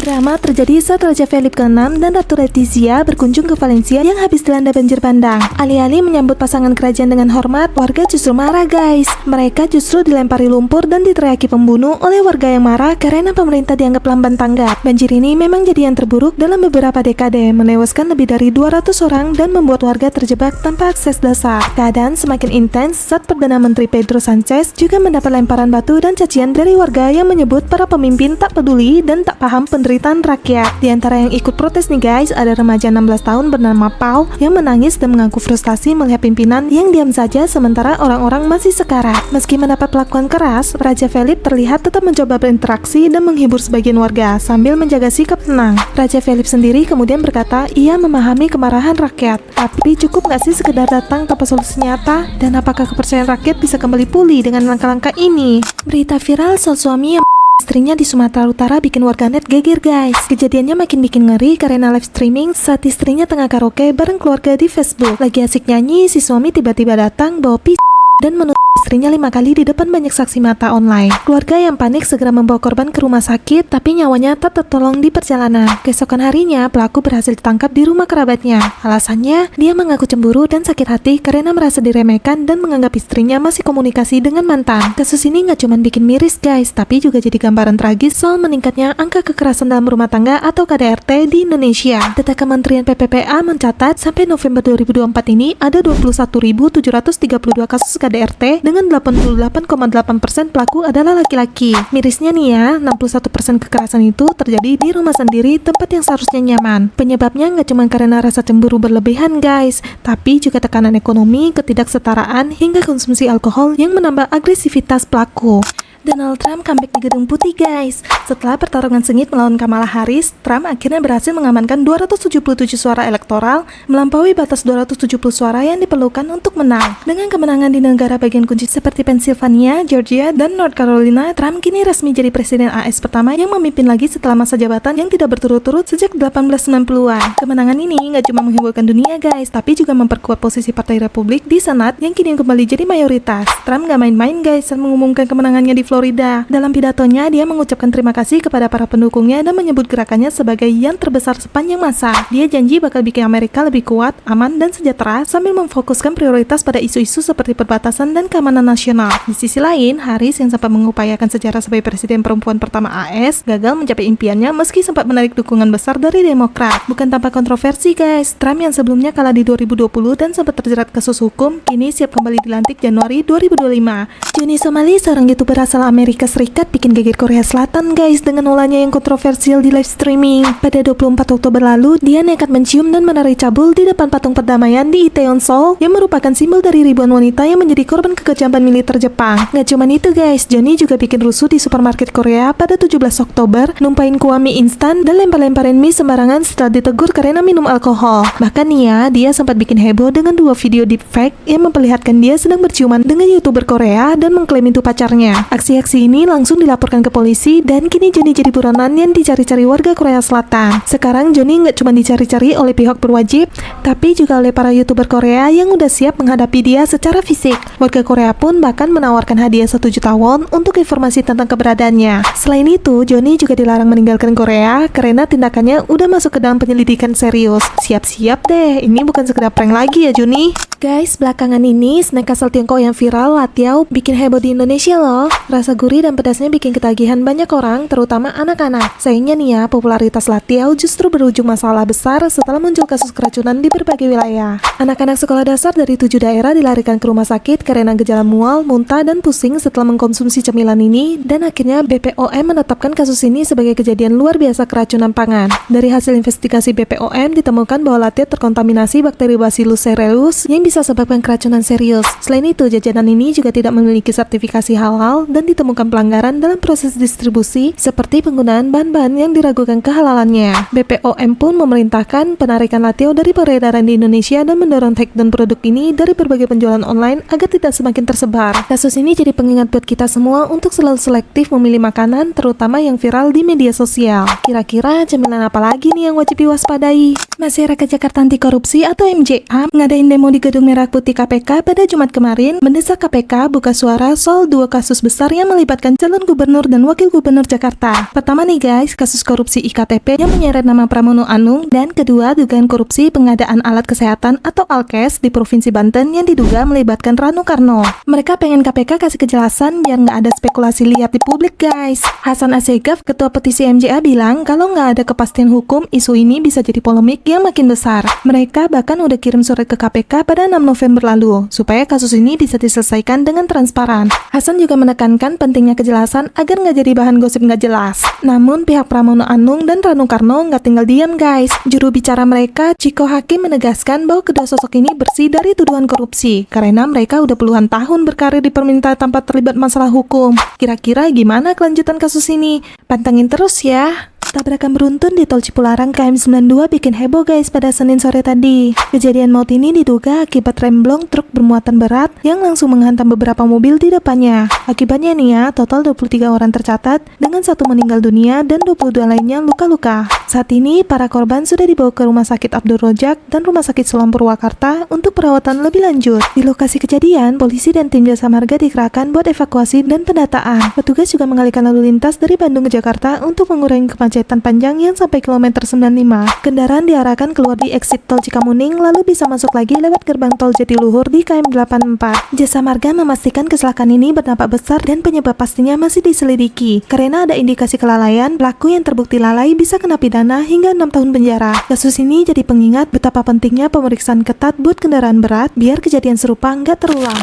Drama terjadi saat Raja Philip ke-6 dan Ratu Letizia berkunjung ke Valencia yang habis dilanda banjir bandang. Alih-alih menyambut pasangan kerajaan dengan hormat, warga justru marah guys. Mereka justru dilempari lumpur dan diteriaki pembunuh oleh warga yang marah karena pemerintah dianggap lamban tanggap. Banjir ini memang jadi yang terburuk dalam beberapa dekade, menewaskan lebih dari 200 orang dan membuat warga terjebak tanpa akses dasar. Keadaan semakin intens saat Perdana Menteri Pedro Sanchez juga mendapat lemparan batu dan cacian dari warga yang menyebut para pemimpin tak peduli dan tak paham penderitaan rakyat. Di antara yang ikut protes nih guys, ada remaja 16 tahun bernama Pau yang menangis dan mengaku frustasi melihat pimpinan yang diam saja sementara orang-orang masih sekarat. Meski mendapat perlakuan keras, Raja Philip terlihat tetap mencoba berinteraksi dan menghibur sebagian warga sambil menjaga sikap tenang. Raja Philip sendiri kemudian berkata ia memahami kemarahan rakyat, tapi cukup nggak sih sekedar datang tanpa solusi nyata? Dan apakah kepercayaan rakyat bisa kembali pulih dengan langkah-langkah ini? Berita viral soal suami yang istrinya di Sumatera Utara bikin warganet geger guys. Kejadiannya makin bikin ngeri karena live streaming saat istrinya tengah karaoke bareng keluarga di Facebook. Lagi asik nyanyi, si suami tiba-tiba datang bawa dan menutup istrinya 5 kali di depan banyak saksi mata online. Keluarga yang panik segera membawa korban ke rumah sakit, tapi nyawanya tak tertolong di perjalanan. Keesokan harinya, pelaku berhasil ditangkap di rumah kerabatnya. Alasannya, dia mengaku cemburu dan sakit hati karena merasa diremehkan dan menganggap istrinya masih komunikasi dengan mantan. Kasus ini nggak cuma bikin miris guys, tapi juga jadi gambaran tragis soal meningkatnya angka kekerasan dalam rumah tangga atau KDRT di Indonesia. Data Kementerian PPPA mencatat sampai November 2024 ini ada 21.732 kasus KDRT dengan 88,8% pelaku adalah laki-laki. Mirisnya nih ya, 61% kekerasan itu terjadi di rumah sendiri, tempat yang seharusnya nyaman. Penyebabnya nggak cuma karena rasa cemburu berlebihan guys, tapi juga tekanan ekonomi, ketidaksetaraan, hingga konsumsi alkohol yang menambah agresivitas pelaku. Donald Trump comeback di Gedung Putih guys. Setelah pertarungan sengit melawan Kamala Harris, Trump akhirnya berhasil mengamankan 277 suara elektoral, melampaui batas 270 suara yang diperlukan untuk menang. Dengan kemenangan di negara bagian kunci seperti Pennsylvania, Georgia, dan North Carolina, Trump kini resmi jadi presiden AS pertama yang memimpin lagi setelah masa jabatan yang tidak berturut-turut sejak 1890-an. Kemenangan ini nggak cuma menghebohkan dunia guys, tapi juga memperkuat posisi Partai Republik di Senat yang kini kembali jadi mayoritas. Trump nggak main-main guys saat mengumumkan kemenangannya di Florida. Dalam pidatonya, dia mengucapkan terima kasih kepada para pendukungnya dan menyebut gerakannya sebagai yang terbesar sepanjang masa. Dia janji bakal bikin Amerika lebih kuat, aman, dan sejahtera sambil memfokuskan prioritas pada isu-isu seperti perbatasan dan keamanan nasional. Di sisi lain, Harris yang sempat mengupayakan sejarah sebagai presiden perempuan pertama AS gagal mencapai impiannya meski sempat menarik dukungan besar dari Demokrat. Bukan tanpa kontroversi guys, Trump yang sebelumnya kalah di 2020 dan sempat terjerat kasus hukum, kini siap kembali dilantik Januari 2025. Johnny Somali, seorang YouTuber asal Amerika Serikat, bikin geger Korea Selatan guys dengan ulahnya yang kontroversial di live streaming. Pada 24 Oktober lalu, dia nekat mencium dan menari cabul di depan patung perdamaian di Itaewon, Seoul yang merupakan simbol dari ribuan wanita yang menjadi korban kekejaman militer Jepang. Gak cuma itu guys, Johnny juga bikin rusuh di supermarket Korea pada 17 Oktober, numpain kuah mie instan dan lempar-lemparin mie sembarangan setelah ditegur karena minum alkohol. Bahkan nih ya, dia sempat bikin heboh dengan 2 video deepfake yang memperlihatkan dia sedang berciuman dengan YouTuber Korea dan mengklaim itu pacarnya. Aksi ini langsung dilaporkan ke polisi dan kini Johnny jadi buronan yang dicari-cari warga Korea Selatan. Sekarang Johnny nggak cuma dicari-cari oleh pihak berwajib, tapi juga oleh para YouTuber Korea yang udah siap menghadapi dia secara fisik. Warga Korea pun bahkan menawarkan hadiah 1 juta won untuk informasi tentang keberadaannya. Selain itu, Johnny juga dilarang meninggalkan Korea karena tindakannya udah masuk ke dalam penyelidikan serius. Siap-siap deh, ini bukan sekedar prank lagi ya Johnny. Guys, belakangan ini snack asal Tiongkok yang viral, latiau, bikin heboh di Indonesia loh. Rasa gurih dan pedasnya bikin ketagihan banyak orang, terutama anak-anak. Sayangnya nih ya, popularitas latiau justru berujung masalah besar setelah muncul kasus keracunan di berbagai wilayah. Anak-anak sekolah dasar dari 7 daerah dilarikan ke rumah sakit karena gejala mual, muntah, dan pusing setelah mengkonsumsi cemilan ini, dan akhirnya BPOM menetapkan kasus ini sebagai kejadian luar biasa keracunan pangan. Dari hasil investigasi BPOM ditemukan bahwa latiau terkontaminasi bakteri Bacillus cereus yang bisa sebabkan keracunan serius. Selain itu, jajanan ini juga tidak memiliki sertifikasi halal dan ditemukan pelanggaran dalam proses distribusi seperti penggunaan bahan-bahan yang diragukan kehalalannya. BPOM pun memerintahkan penarikan latiau dari peredaran di Indonesia dan mendorong takedown produk ini dari berbagai penjualan online agar tidak semakin tersebar. Kasus ini jadi pengingat buat kita semua untuk selalu selektif memilih makanan, terutama yang viral di media sosial. Kira-kira cemilan apa lagi nih yang wajib diwaspadai? Masyarakat Jakarta Anti Korupsi atau MJA ngadain demo di Gedung Merah Putih KPK pada Jumat kemarin mendesak KPK buka suara soal 2 kasus besar yang melibatkan calon gubernur dan wakil gubernur Jakarta. Pertama nih guys, kasus korupsi IKTP yang menyeret nama Pramono Anung, dan kedua dugaan korupsi pengadaan alat kesehatan atau Alkes di Provinsi Banten yang diduga melibatkan Rano Karno. Mereka pengen KPK kasih kejelasan biar nggak ada spekulasi liar di publik guys. Hasan Assegaf, ketua petisi MJA bilang kalau nggak ada kepastian hukum, isu ini bisa jadi polemik yang makin besar. Mereka bahkan udah kirim surat ke KPK pada 6 November lalu, supaya kasus ini bisa diselesaikan dengan transparan. Hasan juga menekankan pentingnya kejelasan agar nggak jadi bahan gosip nggak jelas. Namun pihak Pramono Anung dan Rano Karno nggak tinggal diam guys. Juru bicara mereka, Ciko Hakim, menegaskan bahwa kedua sosok ini bersih dari tuduhan korupsi karena mereka udah puluhan tahun berkarir di permintaan tanpa terlibat masalah hukum. Kira-kira gimana kelanjutan kasus ini? Pantengin terus ya. Tabrakan beruntun di Tol Cipularang KM92 bikin heboh guys pada Senin sore tadi. Kejadian maut ini diduga akibat remblong truk bermuatan berat yang langsung menghantam beberapa mobil di depannya. Akibatnya nih ya, total 23 orang tercatat dengan 1 meninggal dunia dan 22 lainnya luka-luka. Saat ini, para korban sudah dibawa ke Rumah Sakit Abdul Rojak dan Rumah Sakit Sulam Purwakarta untuk perawatan lebih lanjut. Di lokasi kejadian, polisi dan tim jasa marga dikerahkan buat evakuasi dan pendataan. Petugas juga mengalihkan lalu lintas dari Bandung ke Jakarta untuk mengurangi kemacetan panjang yang sampai kilometer 95. Kendaraan diarahkan keluar di exit tol Cikamuning lalu bisa masuk lagi lewat gerbang tol Jatiluhur di KM 84. Jasa marga memastikan kecelakaan ini berdampak besar dan penyebab pastinya masih diselidiki. Karena ada indikasi kelalaian, pelaku yang terbukti lalai bisa kena pidana hingga 6 tahun penjara. Kasus ini jadi pengingat betapa pentingnya pemeriksaan ketat buat kendaraan berat biar kejadian serupa nggak terulang.